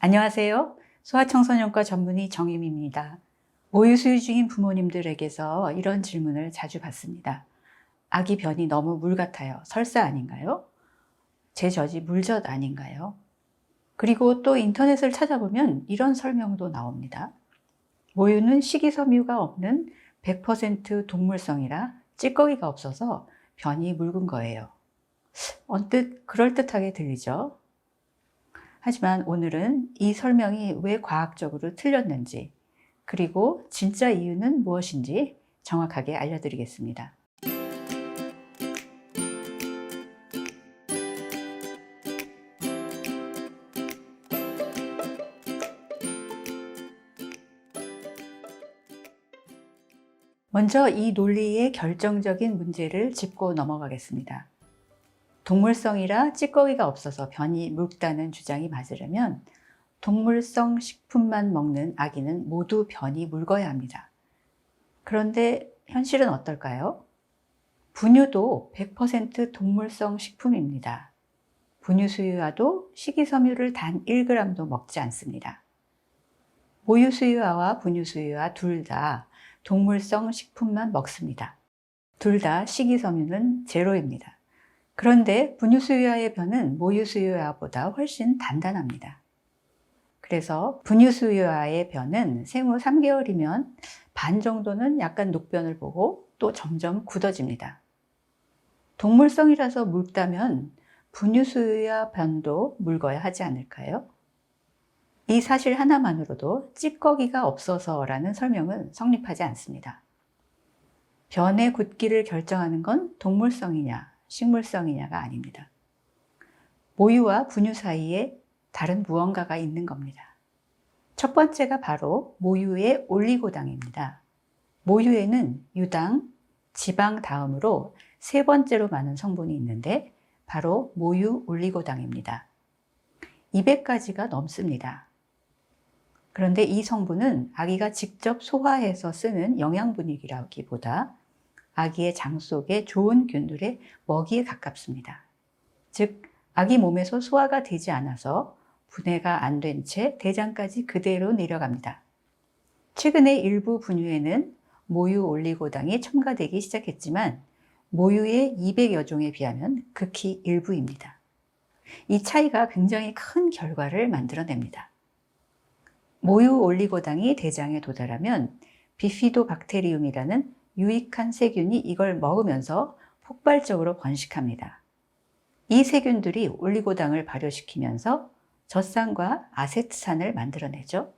안녕하세요. 소아청소년과 전문의 정유미입니다. 모유 수유 중인 부모님들에게서 이런 질문을 자주 받습니다. 아기 변이 너무 물 같아요. 설사 아닌가요? 제 젖이 물젖 아닌가요? 그리고 또 인터넷을 찾아보면 이런 설명도 나옵니다. 모유는 식이섬유가 없는 100% 동물성이라 찌꺼기가 없어서 변이 묽은 거예요. 언뜻 그럴듯하게 들리죠? 하지만 오늘은 이 설명이 왜 과학적으로 틀렸는지, 그리고 진짜 이유는 무엇인지 정확하게 알려드리겠습니다. 먼저 이 논리의 결정적인 문제를 짚고 넘어가겠습니다. 동물성이라 찌꺼기가 없어서 변이 묽다는 주장이 맞으려면 동물성 식품만 먹는 아기는 모두 변이 묽어야 합니다. 그런데 현실은 어떨까요? 분유도 100% 동물성 식품입니다. 분유 수유아도 식이섬유를 단 1g도 먹지 않습니다. 모유 수유아와 분유 수유아 둘 다 동물성 식품만 먹습니다. 둘 다 식이섬유는 제로입니다. 그런데 분유 수유아의 변은 모유 수유아보다 훨씬 단단합니다. 그래서 분유 수유아의 변은 생후 3개월이면 반 정도는 약간 녹변을 보고 또 점점 굳어집니다. 동물성이라서 묽다면 분유 수유아 변도 묽어야 하지 않을까요? 이 사실 하나만으로도 찌꺼기가 없어서라는 설명은 성립하지 않습니다. 변의 굳기를 결정하는 건 동물성이냐, 식물성이냐가 아닙니다. 모유와 분유 사이에 다른 무언가가 있는 겁니다. 첫 번째가 바로 모유의 올리고당입니다. 모유에는 유당, 지방 다음으로 세 번째로 많은 성분이 있는데 바로 모유 올리고당입니다. 200가지가 넘습니다. 그런데 이 성분은 아기가 직접 소화해서 쓰는 영양분이라기보다 아기의 장 속의 좋은 균들의 먹이에 가깝습니다. 즉, 아기 몸에서 소화가 되지 않아서 분해가 안 된 채 대장까지 그대로 내려갑니다. 최근에 일부 분유에는 모유 올리고당이 첨가되기 시작했지만 모유의 200여 종에 비하면 극히 일부입니다. 이 차이가 굉장히 큰 결과를 만들어냅니다. 모유 올리고당이 대장에 도달하면 비피도박테리움이라는 유익한 세균이 이걸 먹으면서 폭발적으로 번식합니다. 이 세균들이 올리고당을 발효시키면서 젖산과 아세트산을 만들어내죠.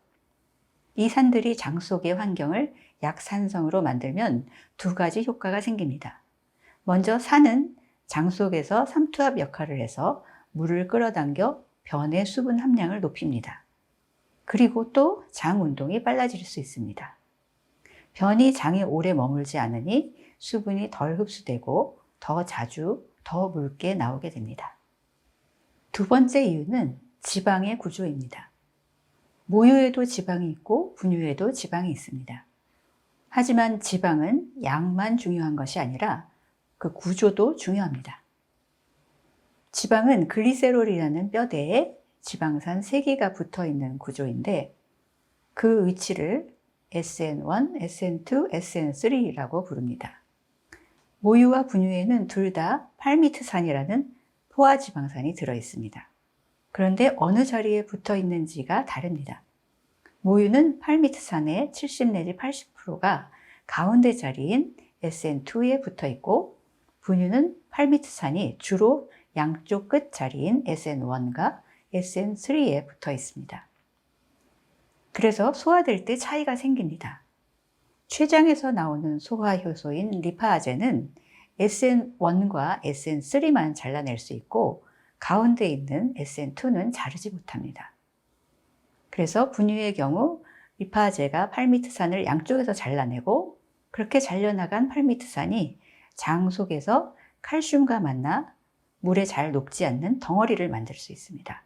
이 산들이 장 속의 환경을 약산성으로 만들면 두 가지 효과가 생깁니다. 먼저 산은 장 속에서 삼투압 역할을 해서 물을 끌어당겨 변의 수분 함량을 높입니다. 그리고 또 장 운동이 빨라질 수 있습니다. 변이 장에 오래 머물지 않으니 수분이 덜 흡수되고 더 자주, 더 묽게 나오게 됩니다. 두 번째 이유는 지방의 구조입니다. 모유에도 지방이 있고 분유에도 지방이 있습니다. 하지만 지방은 양만 중요한 것이 아니라 그 구조도 중요합니다. 지방은 글리세롤이라는 뼈대에 지방산 3개가 붙어 있는 구조인데 그 위치를 SN1, SN2, SN3라고 부릅니다. 모유와 분유에는 둘 다 팔미트산이라는 포화지방산이 들어 있습니다. 그런데 어느 자리에 붙어 있는지가 다릅니다. 모유는 팔미트산의 70 내지 80%가 가운데 자리인 SN2에 붙어 있고 분유는 팔미트산이 주로 양쪽 끝 자리인 SN1과 SN3에 붙어 있습니다. 그래서 소화될 때 차이가 생깁니다. 췌장에서 나오는 소화 효소인 리파아제는 SN1과 SN3만 잘라낼 수 있고 가운데 있는 SN2는 자르지 못합니다. 그래서 분유의 경우 리파아제가 팔미트산을 양쪽에서 잘라내고 그렇게 잘려나간 팔미트산이 장 속에서 칼슘과 만나 물에 잘 녹지 않는 덩어리를 만들 수 있습니다.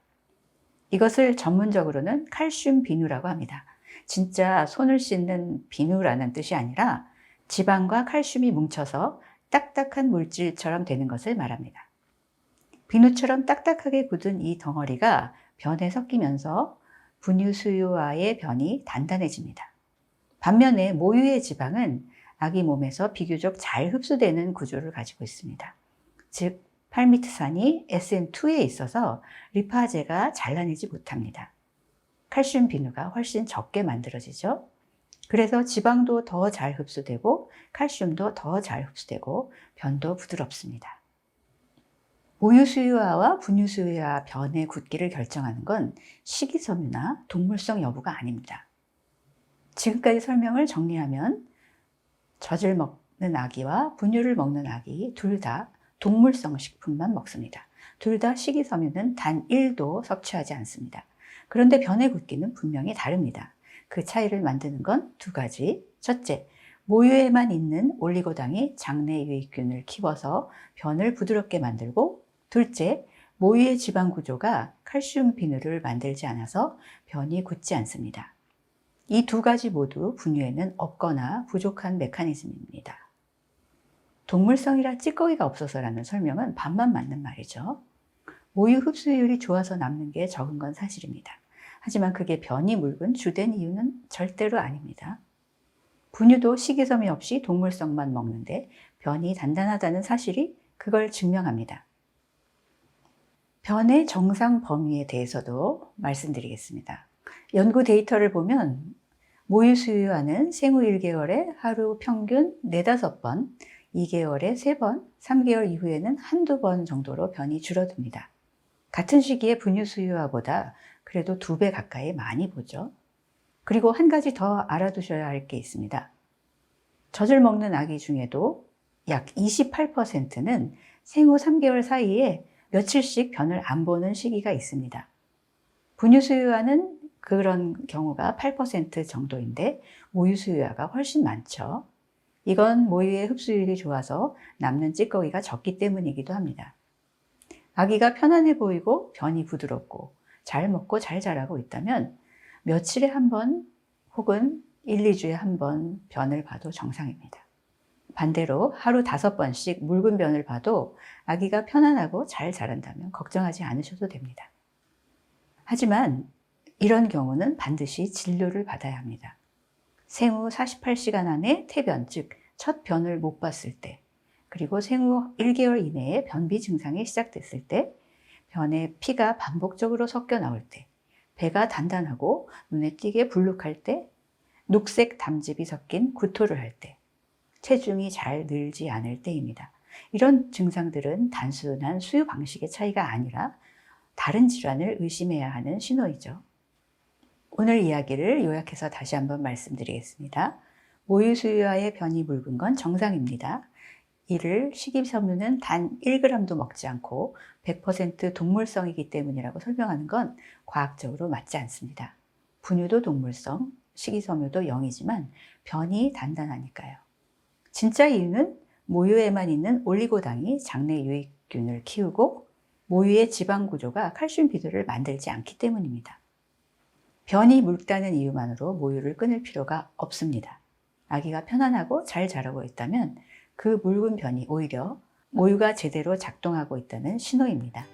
이것을 전문적으로는 칼슘 비누라고 합니다. 진짜 손을 씻는 비누라는 뜻이 아니라 지방과 칼슘이 뭉쳐서 딱딱한 물질처럼 되는 것을 말합니다. 비누처럼 딱딱하게 굳은 이 덩어리가 변에 섞이면서 분유 수유아의 변이 단단해집니다. 반면에 모유의 지방은 아기 몸에서 비교적 잘 흡수되는 구조를 가지고 있습니다. 즉, 팔미트산이 SN2에 있어서 리파제가 잘라내지 못합니다. 칼슘 비누가 훨씬 적게 만들어지죠. 그래서 지방도 더 잘 흡수되고 칼슘도 더 잘 흡수되고 변도 부드럽습니다. 모유 수유아와 분유 수유아 변의 굳기를 결정하는 건 식이섬유나 동물성 여부가 아닙니다. 지금까지 설명을 정리하면 젖을 먹는 아기와 분유를 먹는 아기 둘 다 동물성 식품만 먹습니다. 둘 다 식이섬유는 단 1도 섭취하지 않습니다. 그런데 변의 굵기는 분명히 다릅니다. 그 차이를 만드는 건 두 가지. 첫째, 모유에만 있는 올리고당이 장내 유익균을 키워서 변을 부드럽게 만들고, 둘째, 모유의 지방 구조가 칼슘 비누를 만들지 않아서 변이 굳지 않습니다. 이 두 가지 모두 분유에는 없거나 부족한 메커니즘입니다. 동물성이라 찌꺼기가 없어서라는 설명은 반만 맞는 말이죠. 모유 흡수율이 좋아서 남는 게 적은 건 사실입니다. 하지만 그게 변이 묽은 주된 이유는 절대로 아닙니다. 분유도 식이섬유 없이 동물성만 먹는데 변이 단단하다는 사실이 그걸 증명합니다. 변의 정상 범위에 대해서도 말씀드리겠습니다. 연구 데이터를 보면 모유 수유아는 생후 1개월에 하루 평균 4-5번, 2개월에 3번, 3개월 이후에는 한두 번 정도로 변이 줄어듭니다. 같은 시기에 분유 수유아보다 그래도 2배 가까이 많이 보죠. 그리고 한 가지 더 알아두셔야 할 게 있습니다. 젖을 먹는 아기 중에도 약 28%는 생후 3개월 사이에 며칠씩 변을 안 보는 시기가 있습니다. 분유 수유아는 그런 경우가 8% 정도인데 모유 수유아가 훨씬 많죠. 이건 모유의 흡수율이 좋아서 남는 찌꺼기가 적기 때문이기도 합니다. 아기가 편안해 보이고 변이 부드럽고 잘 먹고 잘 자라고 있다면 며칠에 한 번 혹은 1-2주에 한 번 변을 봐도 정상입니다. 반대로 하루 5번씩 묽은 변을 봐도 아기가 편안하고 잘 자란다면 걱정하지 않으셔도 됩니다. 하지만 이런 경우는 반드시 진료를 받아야 합니다. 생후 48시간 안에 태변, 즉 첫 변을 못 봤을 때, 그리고 생후 1개월 이내에 변비 증상이 시작됐을 때, 변에 피가 반복적으로 섞여 나올 때, 배가 단단하고 눈에 띄게 불룩할 때, 녹색 담즙이 섞인 구토를 할 때, 체중이 잘 늘지 않을 때입니다. 이런 증상들은 단순한 수유 방식의 차이가 아니라 다른 질환을 의심해야 하는 신호이죠. 오늘 이야기를 요약해서 다시 한번 말씀드리겠습니다. 모유 수유아의 변이 묽은 건 정상입니다. 이를 식이섬유는 단 1g도 먹지 않고 100% 동물성이기 때문이라고 설명하는 건 과학적으로 맞지 않습니다. 분유도 동물성, 식이섬유도 0이지만 변이 단단하니까요. 진짜 이유는 모유에만 있는 올리고당이 장내 유익균을 키우고 모유의 지방 구조가 칼슘 비누를 만들지 않기 때문입니다. 변이 묽다는 이유만으로 모유를 끊을 필요가 없습니다. 아기가 편안하고 잘 자라고 있다면 그 묽은 변이 오히려 모유가 제대로 작동하고 있다는 신호입니다.